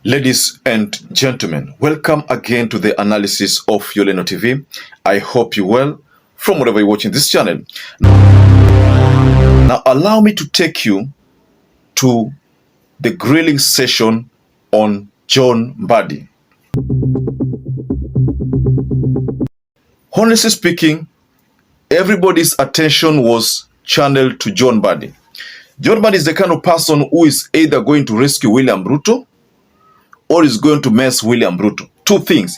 Ladies and gentlemen, welcome again to the analysis of YOLENO TV. I hope you well from wherever you're watching this channel. Now allow me to take you to the grilling session on John Mbadi. Honestly speaking, everybody's attention was channeled to John Mbadi. John Mbadi is the kind of person who is either going to rescue William Ruto or is going to mess William Ruto. Two things.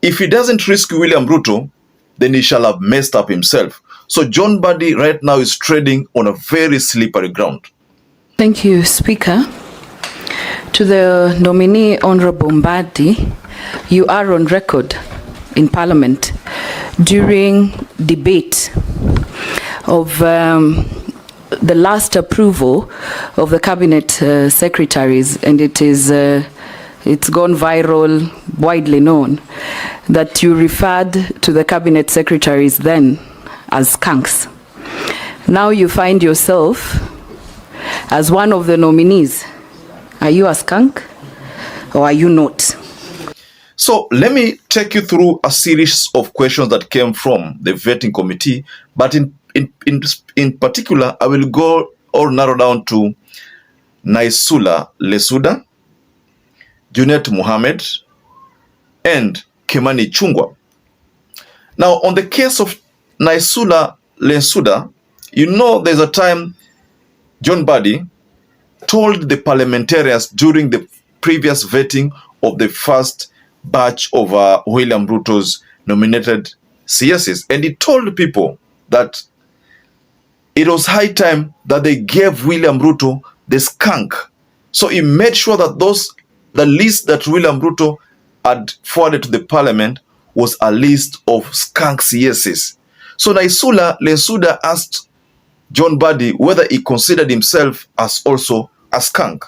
If he doesn't rescue William Ruto, then he shall have messed up himself. So John Mbadi right now is treading on a very slippery ground. Thank you, Speaker. To the nominee, Honorable Mbadi, you are on record in Parliament during debate of the last approval of the cabinet secretaries, and it's gone viral, widely known, that you referred to the cabinet secretaries then as skunks. Now you find yourself as one of the nominees. Are you a skunk or are you not? So let me take you through a series of questions that came from the vetting committee, but in particular, I will go or narrow down to Naisula Lesuda, Junet Mohammed, and Kimani Chungwa. Now, on the case of Naisula Lesuda, you know there's a time John Mbadi told the parliamentarians during the previous vetting of the first batch of William Ruto's nominated CSs, and he told people that it was high time that they gave William Ruto the skunk. So he made sure that the list that William Ruto had forwarded to the parliament was a list of skunk CSs. So Naisula Lesuda asked John Mbadi whether he considered himself as also a skunk.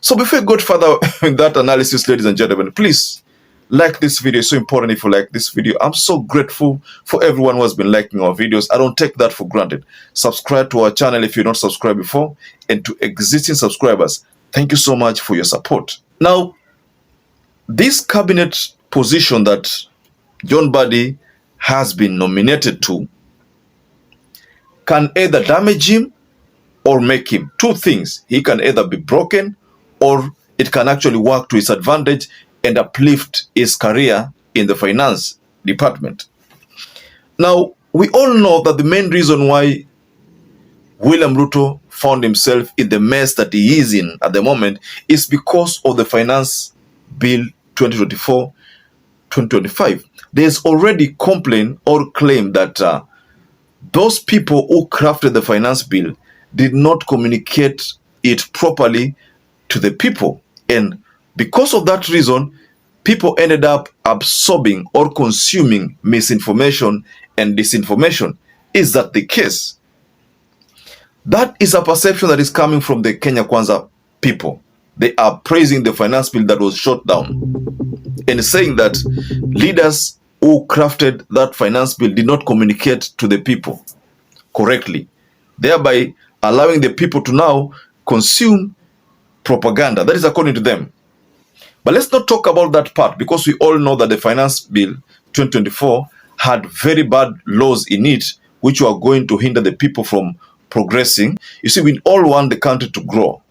So before we go further in that analysis, ladies and gentlemen, please like this video. It's so important if you like this video. I'm so grateful for everyone who has been liking our videos. I don't take that for granted. Subscribe to our channel if you're not subscribed before, and to existing subscribers, thank you so much for your support. Now, this cabinet position that John Mbadi has been nominated to can either damage him or make him. Two things. He can either be broken or it can actually work to his advantage and uplift his career in the finance department. Now, we all know that the main reason why William Ruto found himself in the mess that he is in at the moment is because of the Finance Bill 2024-2025. There's already complaint or claim that those people who crafted the finance bill did not communicate it properly to the people. And because of that reason, people ended up absorbing or consuming misinformation and disinformation. Is that the case? That is a perception that is coming from the Kenya Kwanza people. They are praising the finance bill that was shot down and saying that leaders who crafted that finance bill did not communicate to the people correctly, thereby allowing the people to now consume propaganda. That is according to them. But let's not talk about that part, because we all know that the Finance Bill 2024 had very bad laws in it which were going to hinder the people from progressing. You see, we all want the country to grow,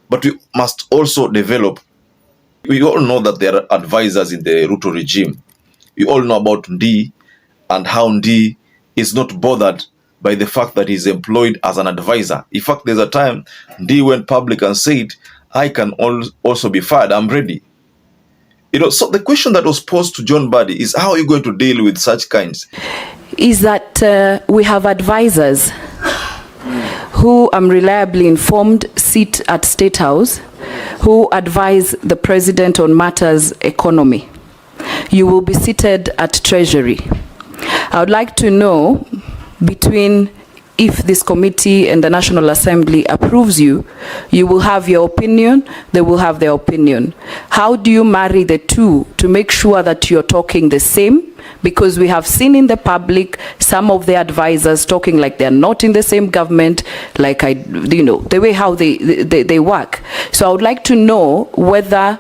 but we must also develop. We all know that there are advisors in the Ruto regime. We all know about Ndi and how Ndi is not bothered by the fact that he's employed as an advisor. In fact, there's a time Ndi went public and said, I can also be fired, I'm ready. You know, so the question that was posed to John Mbadi is, how are you going to deal with such kinds? Is that we have advisors who, I'm reliably informed, sit at State House, who advise the president on matters economy. You will be seated at Treasury. I would like to know, between if this committee and the National Assembly approves you, you will have your opinion, they will have their opinion. How do you marry the two to make sure that you're talking the same? Because we have seen in the public some of the advisors talking like they're not in the same government, like the way how they work. So I would like to know whether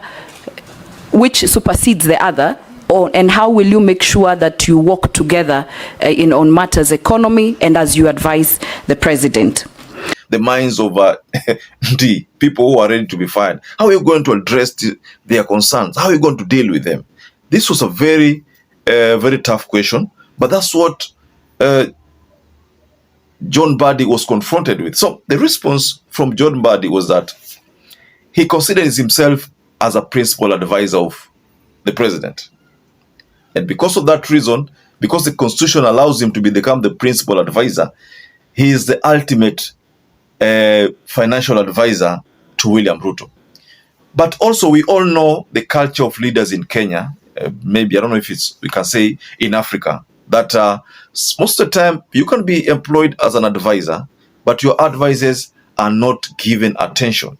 which supersedes the other, and how will you make sure that you work together on matters economy and as you advise the president? The minds of the people who are ready to be fired. How are you going to address their concerns? How are you going to deal with them? This was a very, very tough question, but that's what John Mbadi was confronted with. So the response from John Mbadi was that he considers himself as a principal advisor of the president. And because of that reason, because the Constitution allows him to become the principal advisor, he is the ultimate financial advisor to William Ruto. But also, we all know the culture of leaders in Kenya, maybe, I don't know if we can say in Africa, that most of the time you can be employed as an advisor, but your advisors are not given attention.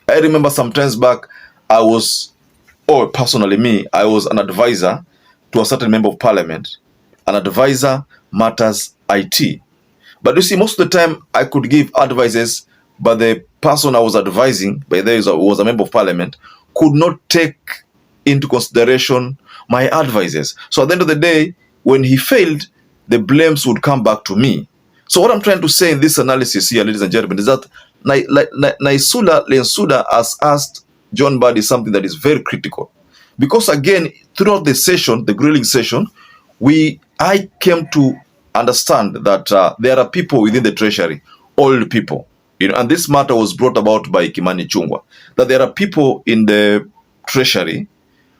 I remember some times back, I was an advisor to a certain member of parliament. An advisor matters IT. But you see, most of the time I could give advices, but the person I was advising, by the way, was a member of parliament, could not take into consideration my advices. So at the end of the day, when he failed, the blames would come back to me. So what I'm trying to say in this analysis here, ladies and gentlemen, is that Naisula Lensuda has asked John Mbadi something that is very critical. Because again, throughout the session, the grilling session, I came to understand that there are people within the treasury, old people, and this matter was brought about by Kimani Chungwa, that there are people in the treasury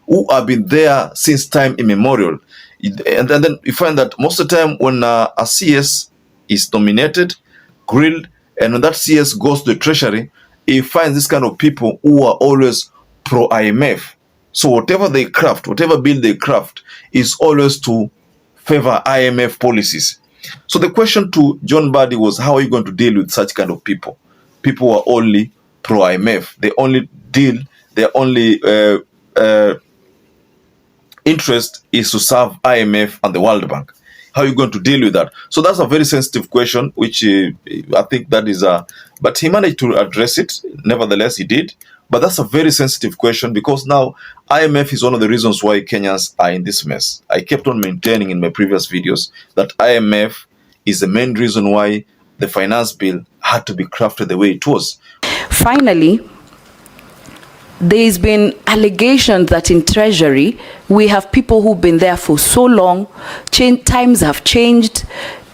who have been there since time immemorial. And then you find that most of the time when a CS is nominated, grilled, and when that CS goes to the treasury, he finds this kind of people who are always pro-IMF. So whatever they craft, whatever bill they craft, is always to favor IMF policies. So the question to John Mbadi was, how are you going to deal with such kind of people? People who are only pro-IMF. They only deal, their only interest is to serve IMF and the World Bank. How are you going to deal with that? So that's a very sensitive question, which I think that is but he managed to address it. Nevertheless, he did. But that's a very sensitive question, because now IMF is one of the reasons why Kenyans are in this mess. I kept on maintaining in my previous videos that IMF is the main reason why the finance bill had to be crafted the way it was. Finally, there's been allegations that in Treasury, we have people who've been there for so long, times have changed.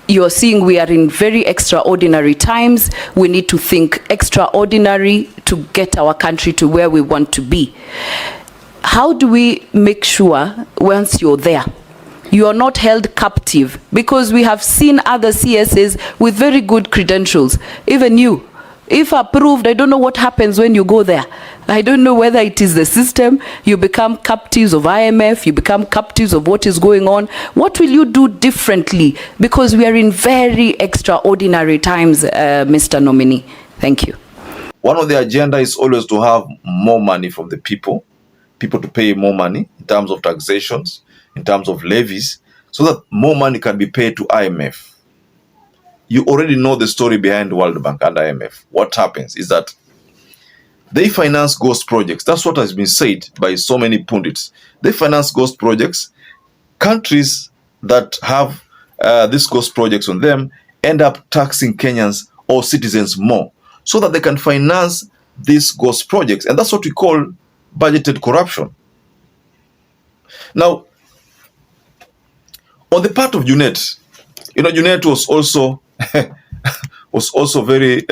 You're seeing we are in very extraordinary times. We need to think extraordinary to get our country to where we want to be. How do we make sure once you're there, you are not held captive? Because we have seen other CSAs with very good credentials, even you. If approved, I don't know what happens when you go there. I don't know whether it is the system, you become captives of IMF, you become captives of what is going on. What will you do differently? Because we are in very extraordinary times, Mr. Nominee. Thank you. One of the agenda is always to have more money from the people to pay more money in terms of taxations, in terms of levies, so that more money can be paid to IMF. You already know the story behind World Bank and IMF. What happens is that they finance ghost projects. That's what has been said by so many pundits. They finance ghost projects. Countries that have these ghost projects on them end up taxing Kenyans or citizens more, so that they can finance these ghost projects. And that's what we call budgeted corruption. Now, on the part of Junet, Junet was also very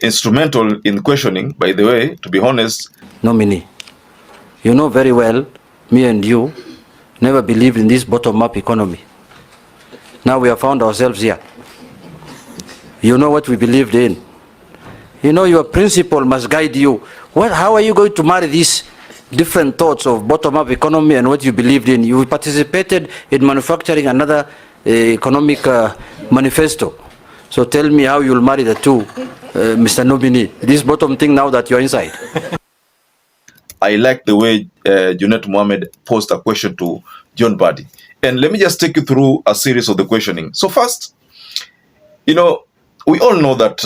instrumental in questioning, by the way, to be honest. Nominee, you know very well, me and you never believed in this bottom-up economy. Now we have found ourselves here. You know what we believed in. You know your principle must guide you. How are you going to marry these different thoughts of bottom-up economy and what you believed in? You participated in manufacturing another economic manifesto. So tell me how you'll marry the two, Mr. Nominee. This bottom thing now that you're inside. I like the way Junet Mohammed posed a question to John Mbadi. And let me just take you through a series of the questioning. So first, you know, we all know that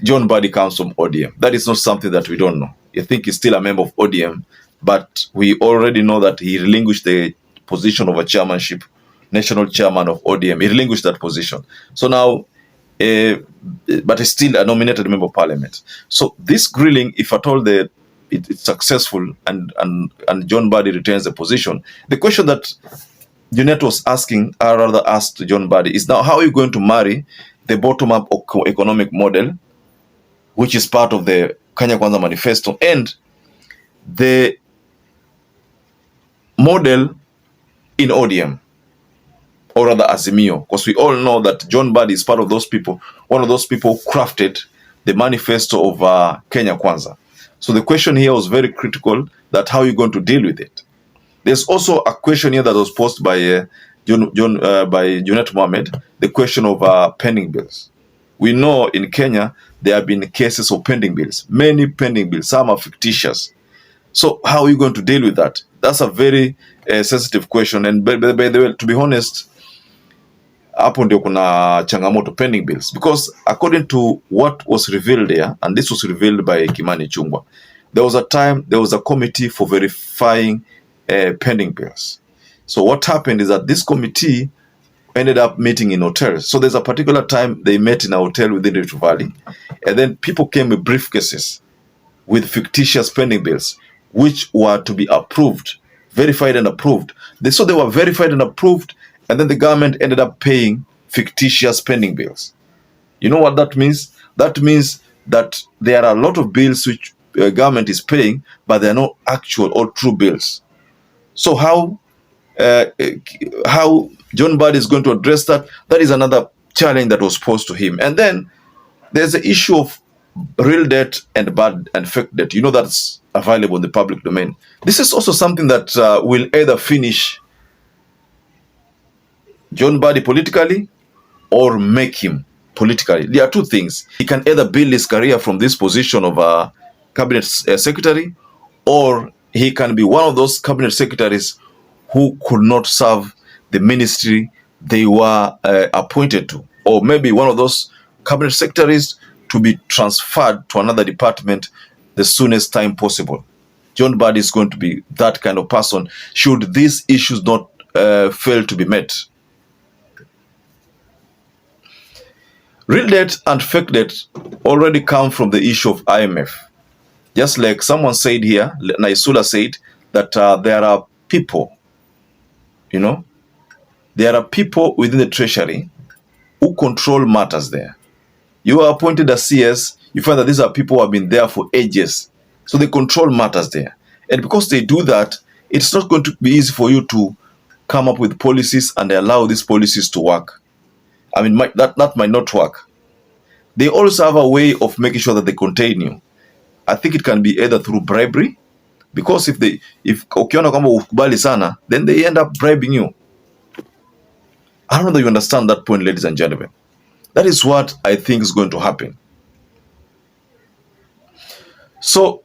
John Mbadi comes from ODM. That is not something that we don't know. I think he's still a member of ODM, but we already know that he relinquished the position of a chairmanship, national chairman of ODM. He relinquished that position. So now, but he's still a nominated member of parliament. So this grilling, if at all it's successful and John Mbadi retains the position, the question that Junet was asking, or rather asked John Mbadi, is now how are you going to marry the bottom-up economic model, which is part of the Kenya Kwanza manifesto, and the model in ODM, or rather Azimio, because we all know that John Mbadi is part of those people, one of those people who crafted the manifesto of Kenya Kwanza. So the question here was very critical, that how are you going to deal with it? There's also a question here that was posed by by Junet Mohammed, the question of pending bills. We know in Kenya there have been cases of pending bills, many pending bills, some are fictitious. So how are you going to deal with that? That's a very sensitive question, and by the way, to be honest, hapo ndio kuna changamoto, pending bills, because according to what was revealed there, and this was revealed by Kimani Ichung'wah, there was a committee for verifying pending bills. So what happened is that this committee ended up meeting in hotels. So there's a particular time they met in a hotel within Rift Valley, and then people came with briefcases with fictitious pending bills, which were to be approved, verified and approved. So they were verified and approved, and then the government ended up paying fictitious pending bills. You know what that means? That means that there are a lot of bills which government is paying, but they are not actual or true bills. So how John Mbadi is going to address that, that is another challenge that was posed to him. And then there's the issue of real debt and bad and fake debt. You know, that's available in the public domain. This is also something that will either finish John Mbadi politically or make him politically. There are two things. He can either build his career from this position of a cabinet secretary, or he can be one of those cabinet secretaries who could not serve the ministry they were appointed to, or maybe one of those cabinet secretaries to be transferred to another department the soonest time possible. John Mbadi is going to be that kind of person should these issues not fail to be met. Real debt and fake debt already come from the issue of IMF. Just like someone said here, Naisula said, that there are people, you know, there are people within the treasury who control matters there. You are appointed as CS, you find that these are people who have been there for ages. So they control matters there. And because they do that, it's not going to be easy for you to come up with policies and allow these policies to work. I mean, that might not work. They also have a way of making sure that they contain you. I think it can be either through bribery, because if ukiona kama ukubali sana, then they end up bribing you. I don't know that you understand that point, ladies and gentlemen. That is what I think is going to happen. So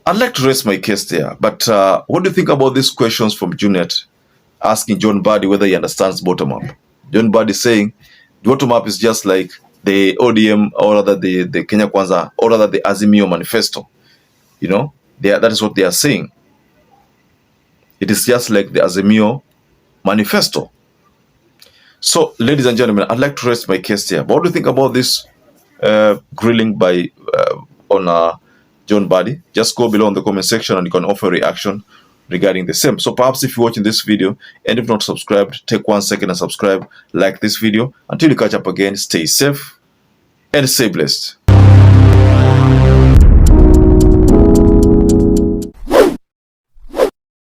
I'd like to raise my case there, but what do you think about these questions from Junet asking John Mbadi whether he understands bottom-up? John Mbadi saying bottom-up is just like the ODM, or rather the Kenya Kwanza, or rather the Azimio manifesto. You know, that is what they are saying. It is just like the Azimio manifesto. So, ladies and gentlemen, I'd like to rest my case here. But what do you think about this grilling by on John Mbadi? Just go below in the comment section and you can offer a reaction regarding the same. So perhaps if you're watching this video and if not subscribed, take 1 second and subscribe, like this video. Until you catch up again, stay safe and stay blessed.